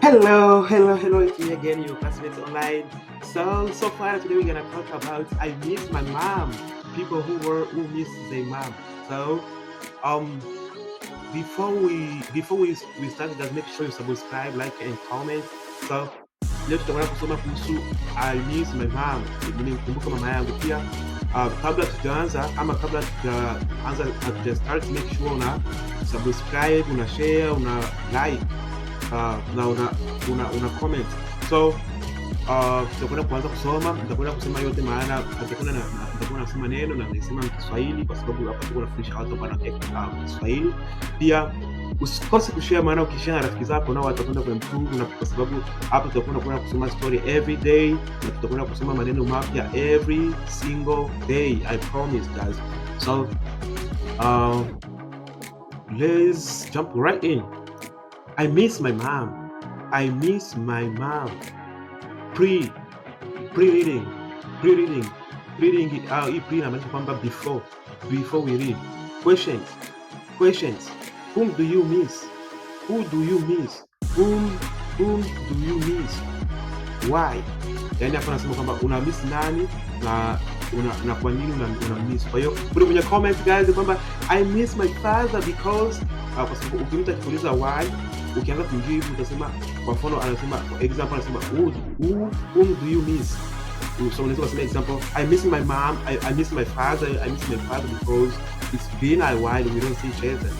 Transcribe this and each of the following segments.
Hello, it's me again, your classmates online. So far today we're gonna talk about I miss my mom. People who miss their mom. So um before we start, just make sure you subscribe, like and comment. So leo tutakwenda kusoma kuhusu I miss my mom. Nimemkumbuka mama yangu pia. Kabla tujaanza ama kabla hatuja start, make sure una subscribe, una share, una like na una comment. So tutakwenda kuanza kusoma, nitakwenda kusema yote, maana nitakuwa nasema neno na naisema Kiswahili kwa sababu hapa tuko nafundisha watu ambao wanaongea Kiswahili. Pia usikose kushare, maana ukishare na rafiki zako nao watakwenda kuimprove, na kwa sababu hapa tutakwenda kusoma story every day na tutakwenda kusoma maneno mapya every single day. I promise guys. So let's jump right in. I miss my mom. I miss my mom. Pre-reading. Hii pre inamaanisha kwamba before we read. Questions. Whom do you miss? Who do you miss? Whom do you miss? Why? Yani hapa nasema kwamba una miss nani na kwa nini una miss. Kwa hiyo kule kwenye comment guys kwamba I miss my father because kwa sababu ukimta akikuuliza why, ukianza kumjibu utasema, kwa mfano anasema, for example anasema whom do you miss? So unaweza kusema example, I miss my mom, I miss my father because it's been a while we don't see each other,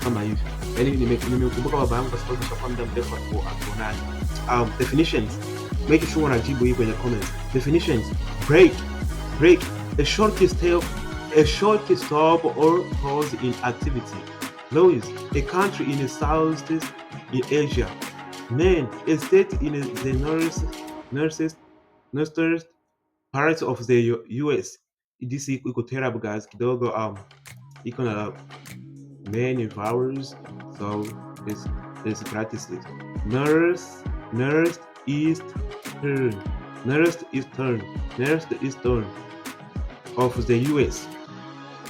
kama hivi. Yani nimekumbuka baba yangu kwa sababu shakuwa muda mrefu hatuonani. Definitions, make sure unajibu hii kwenye comments. Definitions: break, a short stop or pause in activity. Louis, a country in the southeast in Asia. Maine, a state in the northeast part of the US. This iko terrible guys, kidogo iko na many vowels, so let's practice it. Northeastern of the US.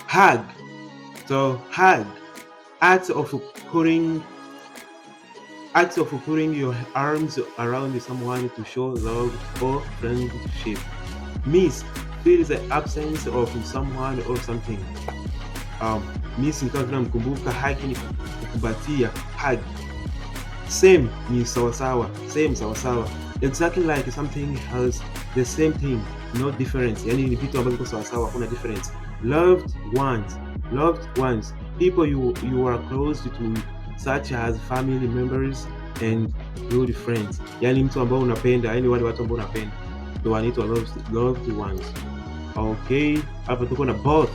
Hug, act of putting your arms around someone to show love or friendship. Miss, feel the absence of someone or something. Miss ni kama vile mkumbuka, hug ni kukumbatia, hug. Same ni sawasawa, exactly like something has the same thing, no difference. Yani ni vitu ambavyo sawasawa, hakuna difference. Loved ones, people you are close to, such as family members and good friends. Yani mtu ambao unapenda, yani wale watu ambao unapenda ndio wanaitwa loved ones. Okay, hapa tuko na both.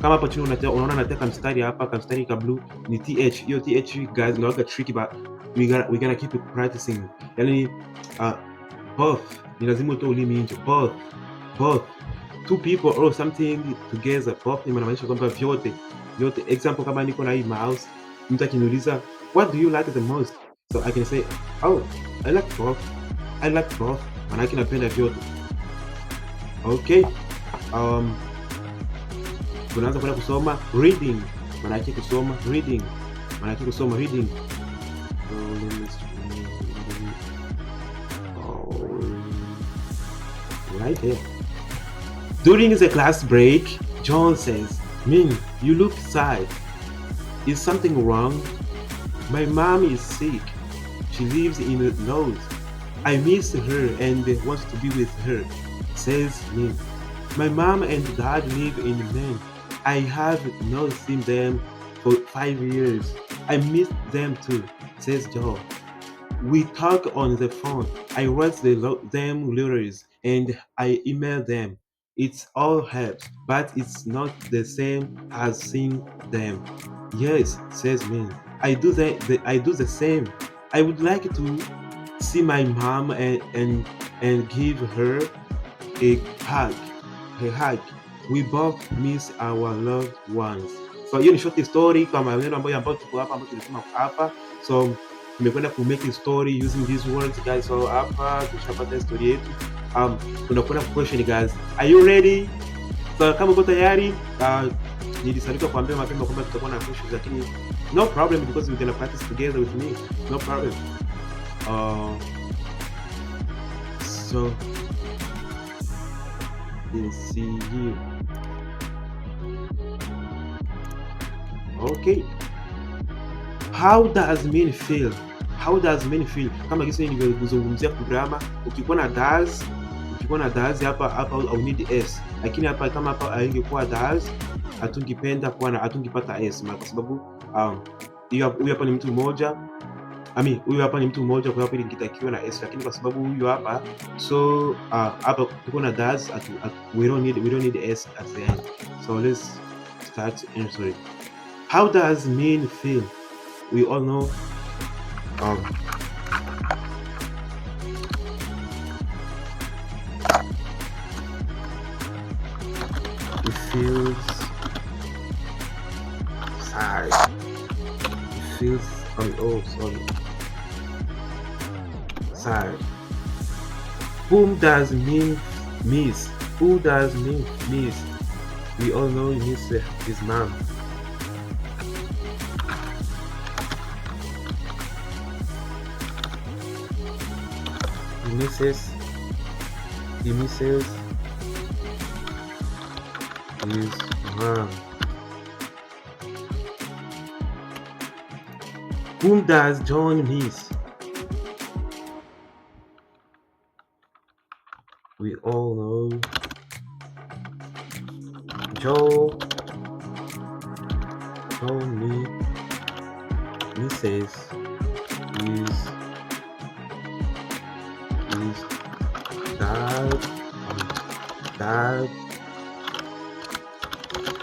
Kama hapa chini unaona nataka mstari hapa, kama mstari ka blue ni th. Hiyo th guys inakuwa tricky, but we gonna keep it practicing. Yani both ni lazima utoe ulimi nje. Both two people or something together. Both inamaanisha kwamba vyote. Example, kama niko na hii mouse, mtu akiniuliza what do you like the most, so I can say I like both. Maana yake napenda vyote. Okay, tunaanza kwenda kusoma reading. Maana yake kusoma reading. Right there. During the class break, John says, Minh, you look sad. Is something wrong? My mom is sick. She lives in the north. I miss her and want to be with her, says Minh. My mom and dad live in Maine. I have not seen them for 5 years. I miss them too, says Joe. We talk on the phone. I write them letters and I email them. It all helps, but it's not the same as seeing them. Yes, says Minh. I do the same. I would like to see my mom and give her a hug. We both miss our loved ones. So hiyo ni short story kwa maneno ambayo tuko hapa, ambayo tulisema hapa. So nimekwenda ku make a story using these words guys. So hapa tushapata story yetu. Tunakwenda ku question guys. Are you ready? So kama uko tayari, nilisalika kuambia mapema kwamba tutakuwa na questions, lakini no problem because we're gonna practice together with me. No problem. So let's see here. Okay, how does mean feel? How does mean feel? Kama kisi nilivyozungumzia programa, ukikuwa na does hapa au need s, lakini hapa kama hapa haingekuwa does hatungipata s, kwa sababu huyu hapa ni mtu mmoja, huyu hapa ni mtu mmoja, kwa hiyo ingetakiwa na s, lakini kwa sababu huyu hapa, so hapa tuko na does, we don't need s at the end. So let's start answering. How does mean feel? We all know it feels sad. It feels sad. Whom does mean miss? Who does mean miss? We all know he misses his mom. He misses his mom. Whom does John miss? We all know Joe misses his dad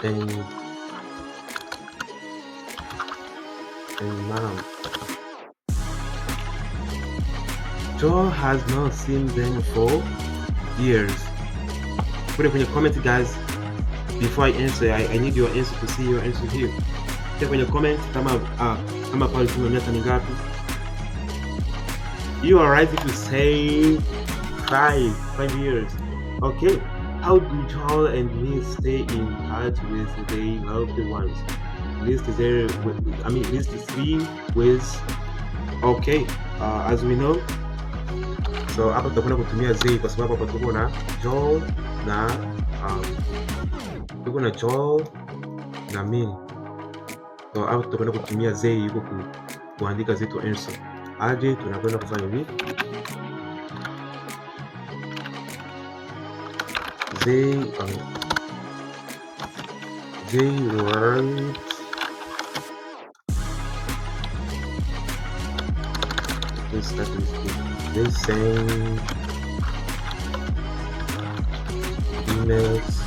and mom. Joe has not seen them for years. Put it in the comment, guys. Before I answer, I need your answer to see your answer here. Put in the comment kama pale miaka mingapi. You are right to say 5 years. Okay. How do Joel and me stay in touch with their loved ones? List 3 ways. Okay. As we know, so hapa tutakwenda kutumia they kwa sababu hapa tuko na Joel na Minh. So hapa tutakwenda kutumia they yuko kuandika zetu answer. Aje tunakwenda kufanya hivi. They write they send emails,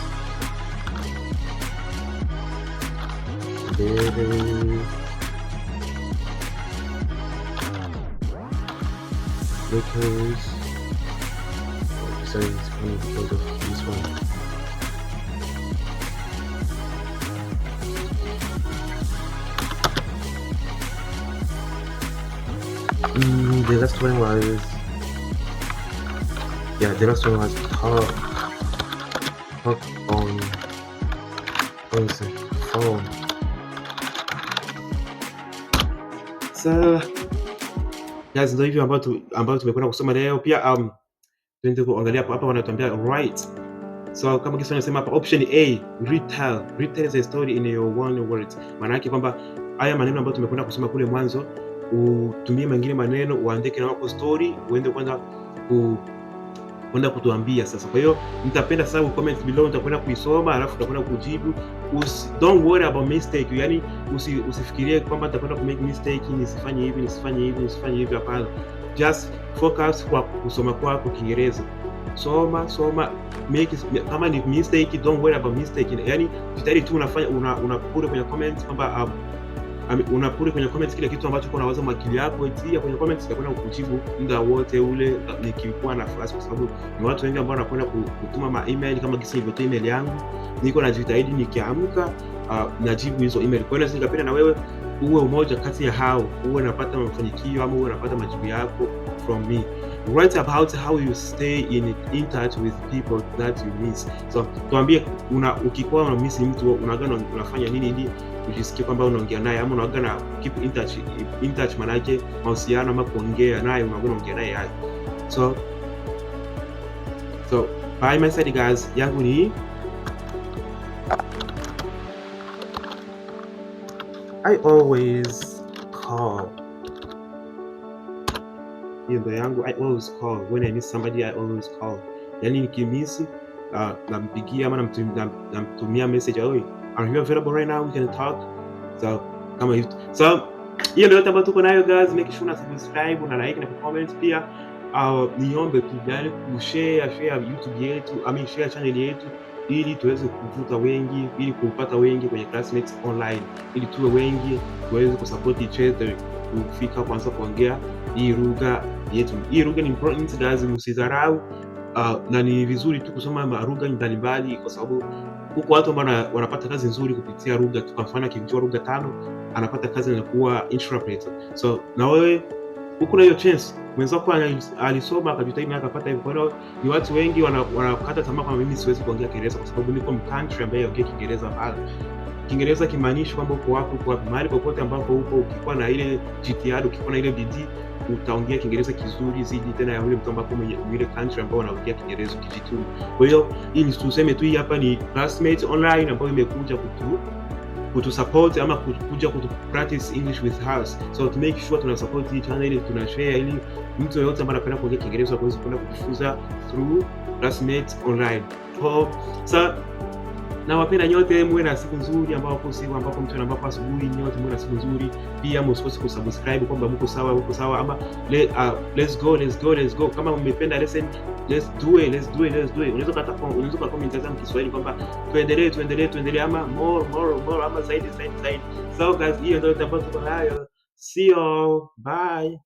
letters. Sorry, it's funny because of this one. The last one was talk on the phone. So guys, ndio hivyo ambao tumekwenda kusoma leo. Pia tuende kuangalia hapa wanatuambia right. So kama kisa nasema hapa option A, retell is a story in your own words. Maana yake kwamba haya maneno ambayo tumekwenda kusoma kule mwanzo, utumie mengine maneno uandike na wako story uende kwenda kutuambia sasa. Kwa hiyo nitapenda sana comment below, nitakwenda kuisoma alafu tutakwenda kujibu. Don't worry about mistake, yani usifikirie kwamba nitakwenda ku make mistake, nisifanye hivi, hapana. Just focus kwa kusoma kwako Kiingereza. Soma, make kama ni mistake, don't worry about mistake. Yani jitahidi tu unapure kwenye comment kwamba unapure kwenye comments kile kitu ambacho uko nawaza akili yako, itia kwenye comments, nitakwenda kukujibu muda wote ule nikikuwa na nafasi, kwa sababu ni watu wengi ambao wanakwenda kutuma email kama gisi nilivyotoa email yangu. Niko najitahidi nikiamka najibu hizo email. Kwa hiyo ningependa na wewe uwe umoja kati ya hao, uwe unapata mafanikio ama uwe unapata majibu yako from me. Write about how you stay in touch with people that you miss. So tuambie, ukikuwa una miss mtu unafanya nini ili ujisikie kwamba unaongea naye, ama unawaga keep in touch, maana yake mahusiano ama kuongea naye, unaongea naye hai. So by my side guys, yangu ni I always call. Hiyo ndo yangu, I always call. When I miss somebody, I always call. Yani nikimisi nampigia ama namtumia message, "Oi, are you available right now? We can talk." So kama hivyo. So hiyo ndio yote ambayo tuko nayo guys. Make sure una subscribe, una like na comment pia. Niombe tu yani share YouTube yetu, share channel yetu ili tuweze kuvuta wengi, ili kupata wengi kwenye Classmates Online, ili tuwe wengi, tuweze kusupport each other kufika kwanza kuongea hii lugha yetu. Hii lugha ni important guys, msidharau. Na ni vizuri tu kusoma lugha mbalimbali, kwa sababu huko watu ambao wanapata kazi nzuri kupitia lugha. Kwa mfano akijua lugha 5 anapata kazi ya kuwa interpreter. So na wewe huko na hiyo chance, mwenzako alisoma akajitahidi na akapata hivyo. Kwa hiyo ni watu wengi wanakata tamaa kama mimi siwezi kuongea Kiingereza kwa sababu niko country ambaye ongea Kiingereza pale. Kiingereza kimaanishi kwamba uko wapi, mahali popote ambapo uko, ukikuwa na ile jitihada, ukikuwa na ile bidii, utaongea Kiingereza kizuri zaidi tena ya yule mtu ambaye mwenye ile country ambao anaongea Kiingereza kijituma. Kwa hiyo hii ni tuseme tu, hii hapa ni Classmates Online ambayo imekuja kutu support ama kuja kutu practice English with us. So to make sure tuna support hii channel, ili tuna share, ili mtu yeyote ambaye anapenda kuongea Kiingereza aweze kwenda kujifunza through Classmates Online. So nawapenda nyote, muwe na siku nzuri, ambapo mtu ambapo asubuhi, nyote muwe na siku nzuri. Pia msikose kusubscribe kwamba mko sawa, ama let's go. Kama mmependa lesson, let's do it. Unaweza comment za Kiswahili kwamba tuendelee, ama more ama zaidi. So guys, hiyo ndio tuko nayo. See you, bye.